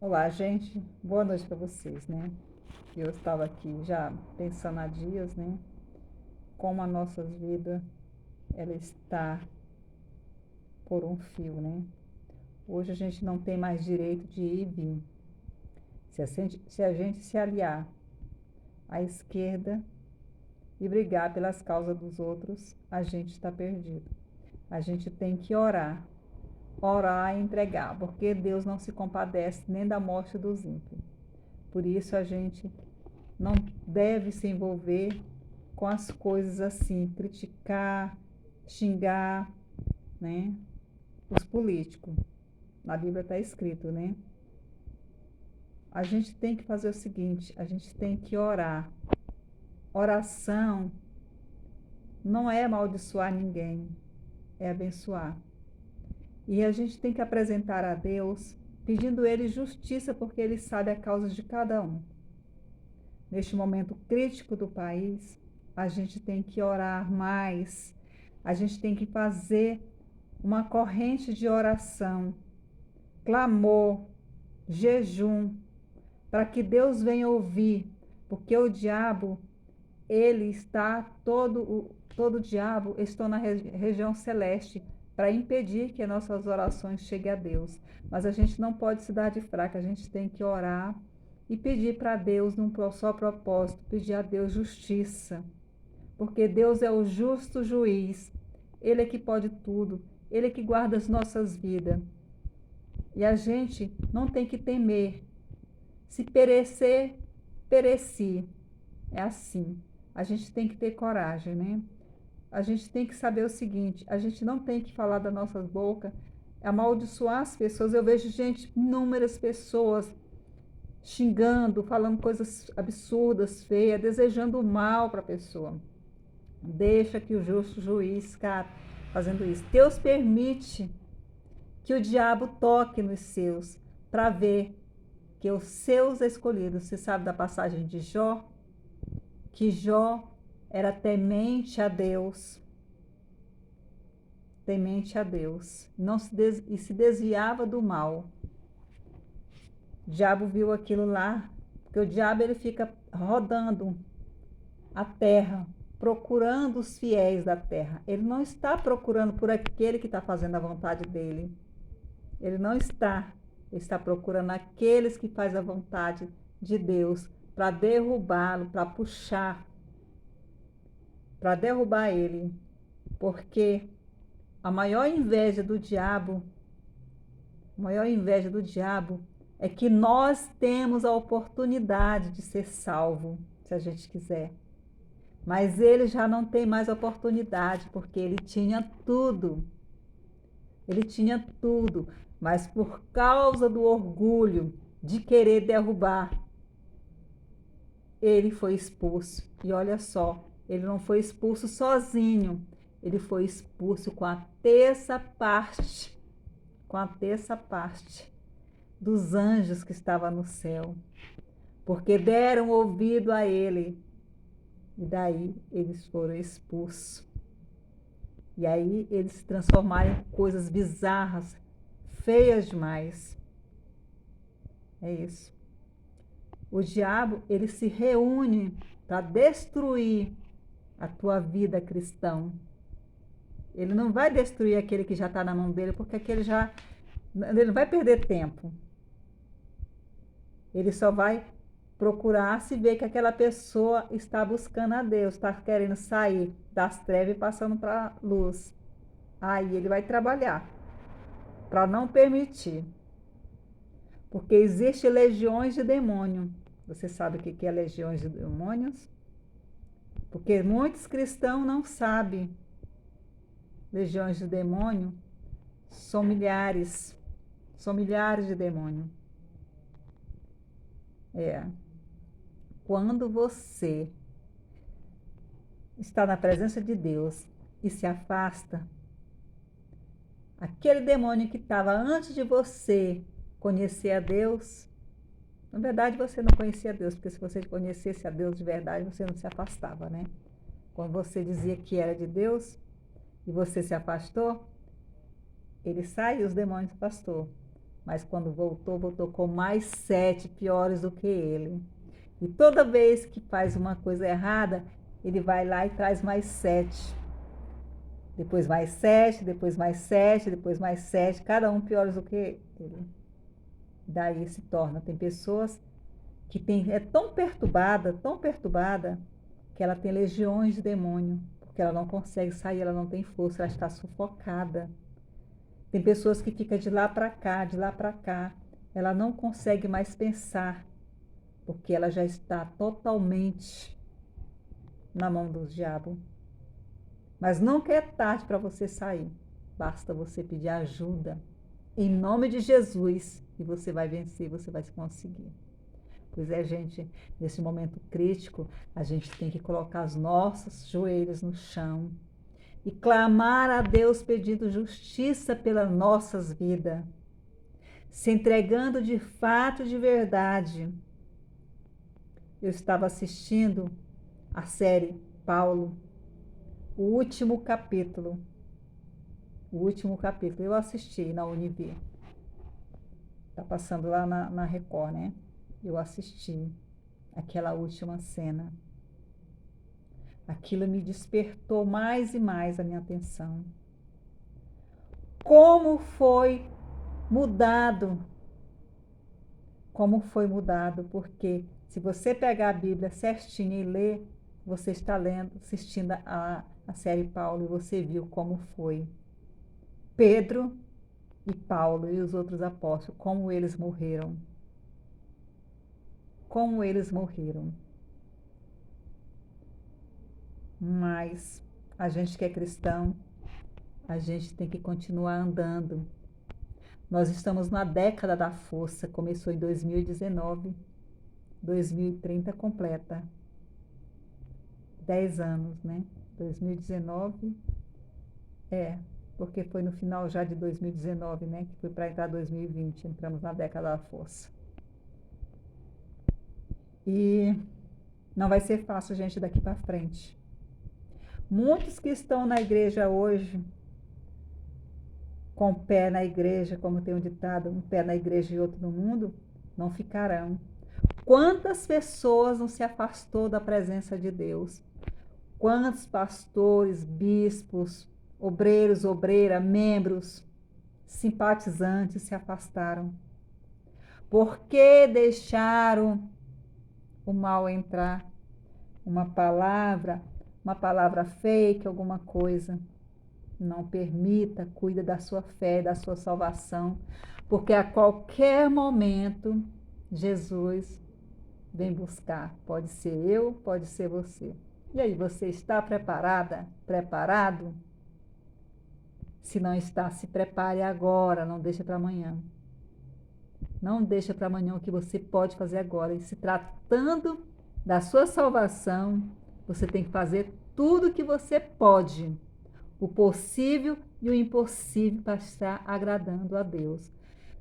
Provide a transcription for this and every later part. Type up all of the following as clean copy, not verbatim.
Olá, gente. Boa noite para vocês, né? Eu estava aqui já pensando há dias, né? Como a nossa vida, ela está por um fio, né? Hoje a gente não tem mais direito de ir e vir. Se a gente se aliar à esquerda e brigar pelas causas dos outros, a gente está perdido. A gente tem que orar e entregar, porque Deus não se compadece nem da morte dos ímpios. Por isso a gente não deve se envolver com as coisas assim, criticar, xingar, né? Os políticos. Na Bíblia está escrito, né? A gente tem que fazer o seguinte, a gente tem que orar. Oração não é amaldiçoar ninguém, é abençoar. E a gente tem que apresentar a Deus, pedindo Ele justiça, porque Ele sabe a causa de cada um. Neste momento crítico do país, a gente tem que orar mais, a gente tem que fazer uma corrente de oração, clamor, jejum, para que Deus venha ouvir, porque o diabo, ele está todo o diabo está na região celeste para impedir que as nossas orações cheguem a Deus. Mas a gente não pode se dar de fraca, a gente tem que orar e pedir para Deus num só propósito, pedir a Deus justiça, porque Deus é o justo juiz, Ele é que pode tudo, Ele é que guarda as nossas vidas. E a gente não tem que temer. Se perecer, pereci. É assim. A gente tem que ter coragem, né? A gente tem que saber o seguinte: a gente não tem que falar das nossas bocas, amaldiçoar as pessoas. Eu vejo gente, inúmeras pessoas xingando, falando coisas absurdas, feias, desejando o mal para a pessoa. Deixa que o justo juiz, cara, fazendo isso. Deus permite que o diabo toque nos seus, para ver que os seus escolhidos, você sabe da passagem de Jó? Que Jó era temente a Deus, não se desviava do mal. O diabo viu aquilo lá, porque o diabo ele fica rodando a terra, procurando os fiéis da terra. Ele não está procurando por aquele que está fazendo a vontade dele. Ele não está. Ele está procurando aqueles que fazem a vontade de Deus para derrubá-lo, para derrubar ele. Porque a maior inveja do diabo é que nós temos a oportunidade de ser salvo, se a gente quiser. Mas ele já não tem mais oportunidade, porque ele tinha tudo. Ele tinha tudo, mas por causa do orgulho de querer derrubar, ele foi expulso. E olha só, ele não foi expulso sozinho, ele foi expulso com a terça parte dos anjos que estavam no céu, porque deram ouvido a ele. E daí eles foram expulsos. E aí eles se transformaram em coisas bizarras, feias demais. É isso. O diabo, ele se reúne para destruir a tua vida cristã. Ele não vai destruir aquele que já está na mão dele, porque ele não vai perder tempo. Ele só vai procurar se ver que aquela pessoa está buscando a Deus, está querendo sair das trevas e passando para a luz. Aí ele vai trabalhar para não permitir. Porque existe legiões de demônio. Você sabe o que é legiões de demônios? Porque muitos cristãos não sabem. Legiões de demônio são milhares de demônios. Quando você está na presença de Deus e se afasta, aquele demônio que estava antes de você conhecer a Deus, na verdade você não conhecia a Deus, porque se você conhecesse a Deus de verdade, você não se afastava, né? Quando você dizia que era de Deus e você se afastou, ele sai e os demônios afastou. Mas quando voltou, voltou com mais 7 piores do que ele. E toda vez que faz uma coisa errada, ele vai lá e traz mais 7. Depois mais 7, depois mais 7, depois mais 7, cada um piores do que ele. Daí se torna. Tem pessoas que é tão perturbada, que ela tem legiões de demônio, porque ela não consegue sair, ela não tem força, ela está sufocada. Tem pessoas que ficam de lá para cá, de lá para cá, ela não consegue mais pensar, porque ela já está totalmente na mão do diabo. Mas nunca é tarde para você sair, basta você pedir ajuda, em nome de Jesus, e você vai vencer, você vai conseguir. Pois é, gente, nesse momento crítico, a gente tem que colocar os nossos joelhos no chão e clamar a Deus pedindo justiça pelas nossas vidas, se entregando de fato, de verdade. Eu estava assistindo a série Paulo, o último capítulo. Eu assisti na Univer. Tá passando lá na Record, né? Eu assisti aquela última cena. Aquilo me despertou mais e mais a minha atenção. Como foi mudado? Como foi mudado? Porque se você pegar a Bíblia certinha e ler, você está lendo, assistindo a série Paulo e você viu como foi. Pedro e Paulo e os outros apóstolos, como eles morreram. Como eles morreram. Mas a gente que é cristão, a gente tem que continuar andando. Nós estamos na década da força, começou em 2019, 2030 completa. 10 anos, né? 2019, porque foi no final já de 2019, né? Que foi para entrar 2020, entramos na década da força. E não vai ser fácil, gente, daqui para frente. Muitos que estão na igreja hoje, com o pé na igreja, como tem um ditado, um pé na igreja e outro no mundo, não ficarão. Quantas pessoas não se afastou da presença de Deus? Quantos pastores, bispos, obreiros, obreiras, membros, simpatizantes se afastaram? Por que deixaram o mal entrar? Uma palavra fake, alguma coisa. Não permita, cuida da sua fé, da sua salvação, porque a qualquer momento Jesus vem buscar. Pode ser eu, pode ser você. E aí, você está preparada? Preparado? Se não está, se prepare agora, não deixa para amanhã. Não deixa para amanhã o que você pode fazer agora. E se tratando da sua salvação, você tem que fazer tudo o que você pode. O possível e o impossível para estar agradando a Deus.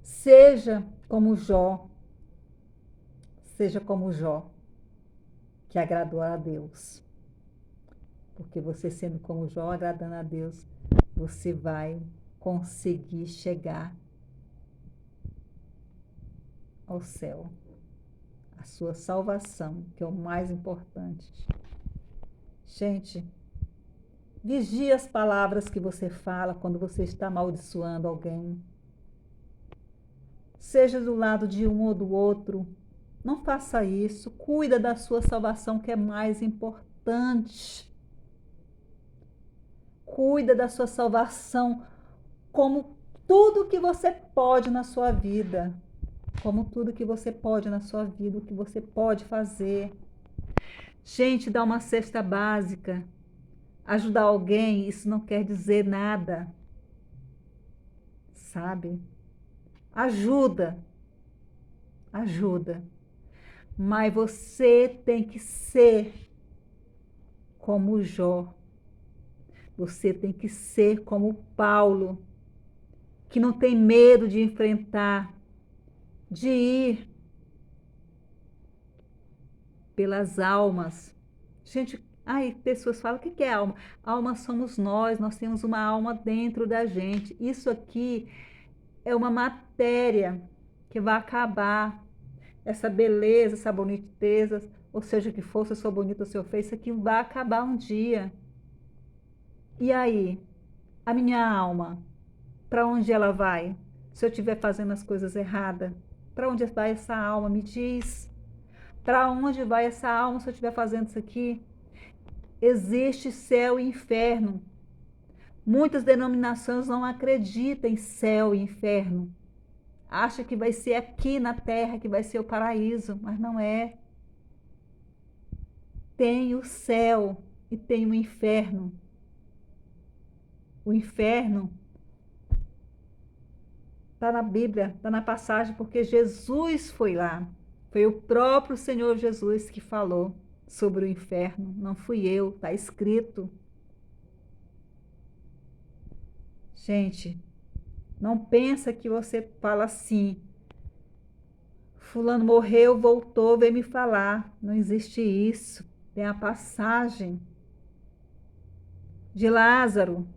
Seja como Jó, que agradou a Deus. Porque você sendo como Jó, agradando a Deus, você vai conseguir chegar ao céu. A sua salvação, que é o mais importante. Gente, vigie as palavras que você fala quando você está amaldiçoando alguém. Seja do lado de um ou do outro. Não faça isso. Cuida da sua salvação, que é mais importante. Cuida da sua salvação como tudo que você pode na sua vida. Como tudo que você pode na sua vida, o que você pode fazer. Gente, dar uma cesta básica, ajudar alguém, isso não quer dizer nada. Sabe? Ajuda. Mas você tem que ser como Jó. Você tem que ser como Paulo, que não tem medo de enfrentar, de ir pelas almas. Gente, pessoas falam, o que é alma? Alma somos nós temos uma alma dentro da gente. Isso aqui é uma matéria que vai acabar. Essa beleza, essa boniteza, ou seja, que for, se eu sou bonita ou se eu feio, isso aqui vai acabar um dia. E aí, a minha alma, para onde ela vai? Se eu estiver fazendo as coisas erradas, para onde vai essa alma? Me diz. Para onde vai essa alma se eu estiver fazendo isso aqui? Existe céu e inferno. Muitas denominações não acreditam em céu e inferno. Acha que vai ser aqui na terra que vai ser o paraíso, mas não é. Tem o céu e tem o inferno. O inferno está na Bíblia, está na passagem, porque Jesus foi lá. Foi o próprio Senhor Jesus que falou sobre o inferno. Não fui eu, está escrito. Gente, não pensa que você fala assim, fulano morreu, voltou, veio me falar. Não existe isso. Tem a passagem de Lázaro.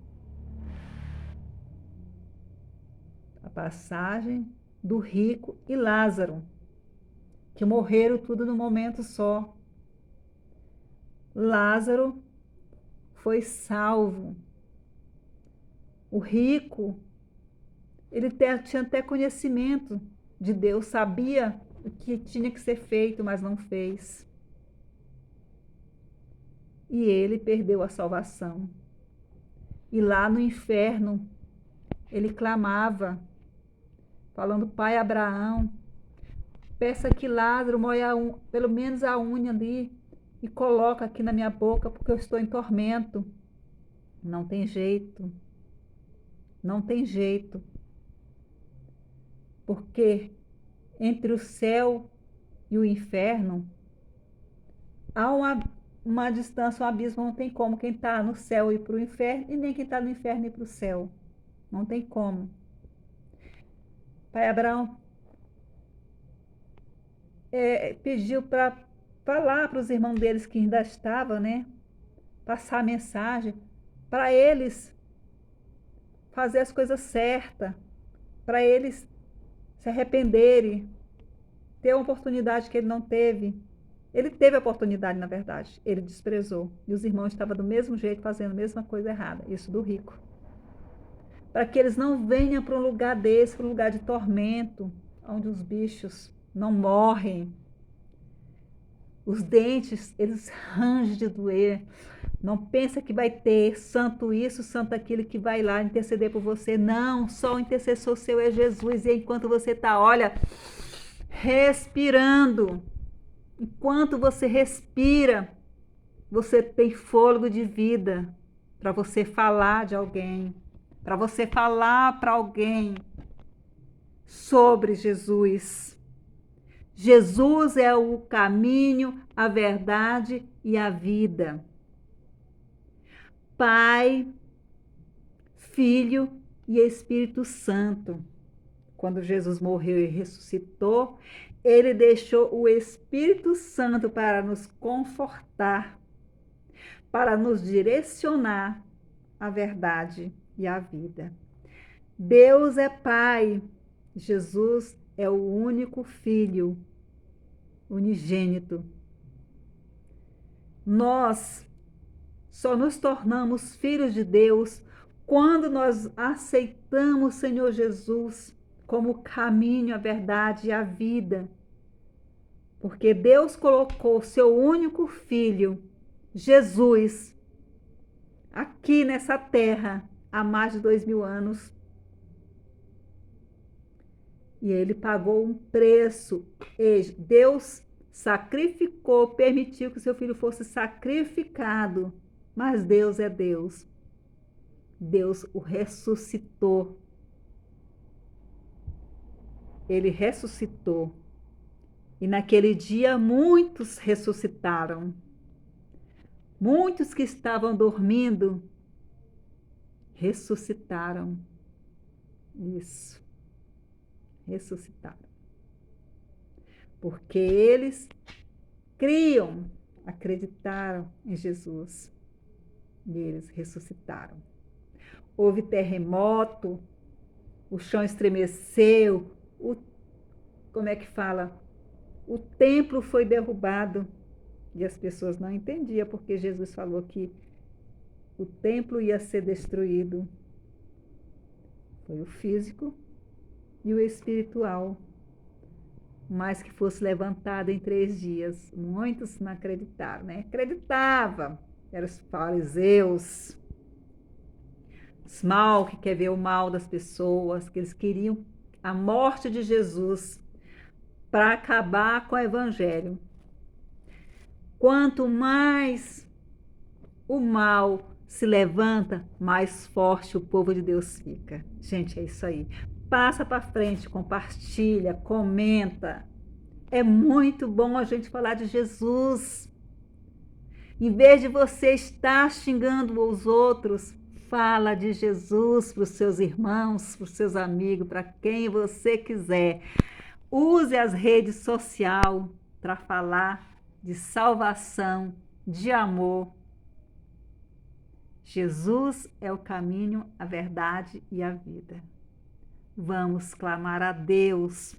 A passagem do rico e Lázaro, que morreram tudo no momento só. Lázaro foi salvo. O rico, ele tinha até conhecimento de Deus, sabia o que tinha que ser feito, mas não fez. E ele perdeu a salvação. E lá no inferno, ele clamava, falando: Pai Abraão, peça que Lázaro moia pelo menos a unha ali e coloca aqui na minha boca, porque eu estou em tormento. Não tem jeito. Não tem jeito. Porque entre o céu e o inferno há uma distância, um abismo. Não tem como quem está no céu ir para o inferno e nem quem está no inferno ir para o céu. Não tem como. Pai Abraão pediu para falar para os irmãos deles que ainda estavam, né? Passar a mensagem para eles fazer as coisas certas, para eles se arrependerem, ter uma oportunidade que ele não teve. Ele teve a oportunidade, na verdade, ele desprezou. E os irmãos estavam do mesmo jeito, fazendo a mesma coisa errada, isso do rico. Para que eles não venham para um lugar desse, para um lugar de tormento, onde os bichos não morrem. Os dentes, eles rangem de doer. Não pensa que vai ter santo isso, santo aquilo que vai lá interceder por você. Não, só o intercessor seu é Jesus. E enquanto você está, olha, respirando, enquanto você respira, você tem fôlego de vida para você falar de alguém, para você falar para alguém sobre Jesus. Jesus é o caminho, a verdade e a vida. Pai, Filho e Espírito Santo. Quando Jesus morreu e ressuscitou, ele deixou o Espírito Santo para nos confortar, para nos direcionar à verdade e à vida. Deus é Pai, Jesus é o único Filho, unigênito. Nós só nos tornamos filhos de Deus quando nós aceitamos o Senhor Jesus como o caminho, a verdade e a vida. Porque Deus colocou o seu único filho, Jesus, aqui nessa terra há mais de 2000 anos. E ele pagou um preço. Deus sacrificou, permitiu que o seu filho fosse sacrificado. Mas Deus é Deus. Deus o ressuscitou. Ele ressuscitou. E naquele dia muitos ressuscitaram. Muitos que estavam dormindo ressuscitaram. Isso. Ressuscitaram. Porque eles criam, acreditaram em Jesus. E eles ressuscitaram. Houve terremoto, o chão estremeceu, como é que fala? O templo foi derrubado e as pessoas não entendiam porque Jesus falou que o templo ia ser destruído. Foi o físico e o espiritual, mas que fosse levantado em 3 dias. Muitos não acreditaram, né? Acreditavam, eram os fariseus, os mal que quer ver o mal das pessoas, que eles queriam a morte de Jesus para acabar com o evangelho. Quanto mais o mal se levanta, mais forte o povo de Deus fica. Gente, é isso aí. Passa para frente, compartilha, comenta. É muito bom a gente falar de Jesus. Em vez de você estar xingando os outros, fala de Jesus para os seus irmãos, para os seus amigos, para quem você quiser. Use as redes sociais para falar de salvação, de amor. Jesus é o caminho, a verdade e a vida. Vamos clamar a Deus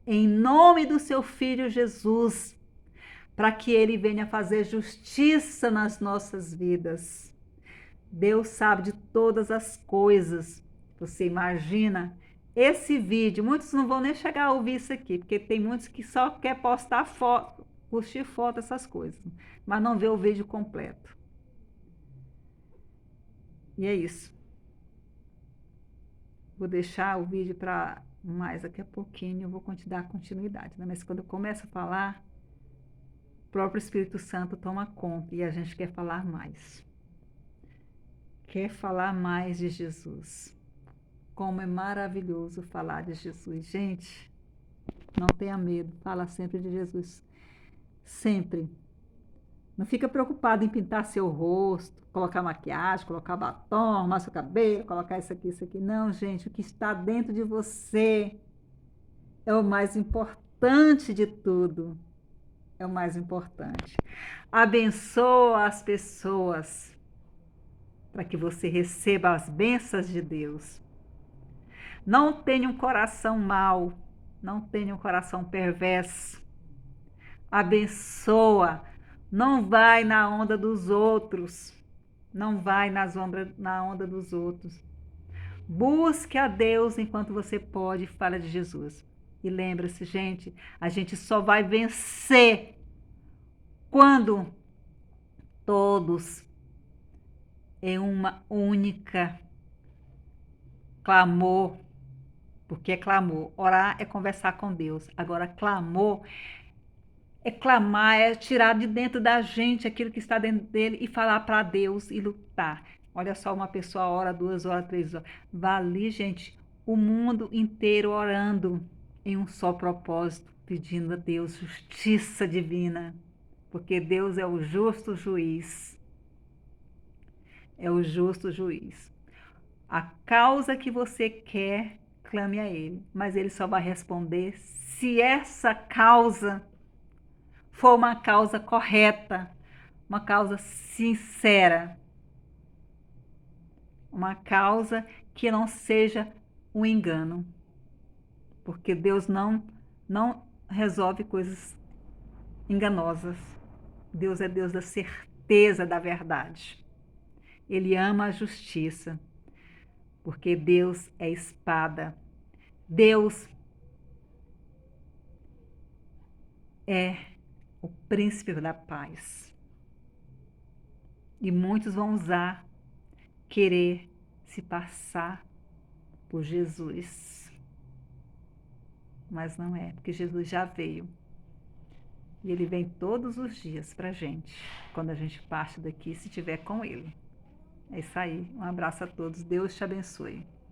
em nome do seu Filho Jesus, para que Ele venha fazer justiça nas nossas vidas. Deus sabe de todas as coisas. Você imagina esse vídeo? Muitos não vão nem chegar a ouvir isso aqui, porque tem muitos que só quer postar foto, curtir foto, essas coisas, mas não vê o vídeo completo. E é isso. Vou deixar o vídeo para mais daqui a pouquinho, eu vou dar continuidade, né? Mas quando eu começo a falar, o próprio Espírito Santo toma conta e a gente quer falar mais. Quer falar mais de Jesus. Como é maravilhoso falar de Jesus. Gente, não tenha medo, fala sempre de Jesus. Sempre. Não fica preocupado em pintar seu rosto, colocar maquiagem, colocar batom, arrumar seu cabelo, colocar isso aqui, isso aqui. Não, gente, o que está dentro de você é o mais importante de tudo. É o mais importante. Abençoa as pessoas para que você receba as bênçãos de Deus. Não tenha um coração mau, não tenha um coração perverso. Abençoa. Não vai na onda dos outros. Não vai na onda dos outros. Busque a Deus enquanto você pode e fala de Jesus. E lembre-se, gente, a gente só vai vencer quando todos em uma única clamor, porque é clamor. Orar é conversar com Deus. Agora, clamor é clamar, é tirar de dentro da gente aquilo que está dentro dele e falar para Deus e lutar. Olha só, uma pessoa ora 2 horas, 3 horas. Vá ali, gente, o mundo inteiro orando em um só propósito, pedindo a Deus justiça divina, porque Deus é o justo juiz. É o justo juiz. A causa que você quer, clame a Ele, mas Ele só vai responder se essa causa for uma causa correta, uma causa sincera, uma causa que não seja um engano, porque Deus não resolve coisas enganosas. Deus é Deus da certeza da verdade. Ele ama a justiça, porque Deus é espada. Deus é o príncipe da paz. E muitos vão querer se passar por Jesus. Mas não é, porque Jesus já veio. E Ele vem todos os dias pra gente, quando a gente parte daqui, se estiver com Ele. É isso aí. Um abraço a todos. Deus te abençoe.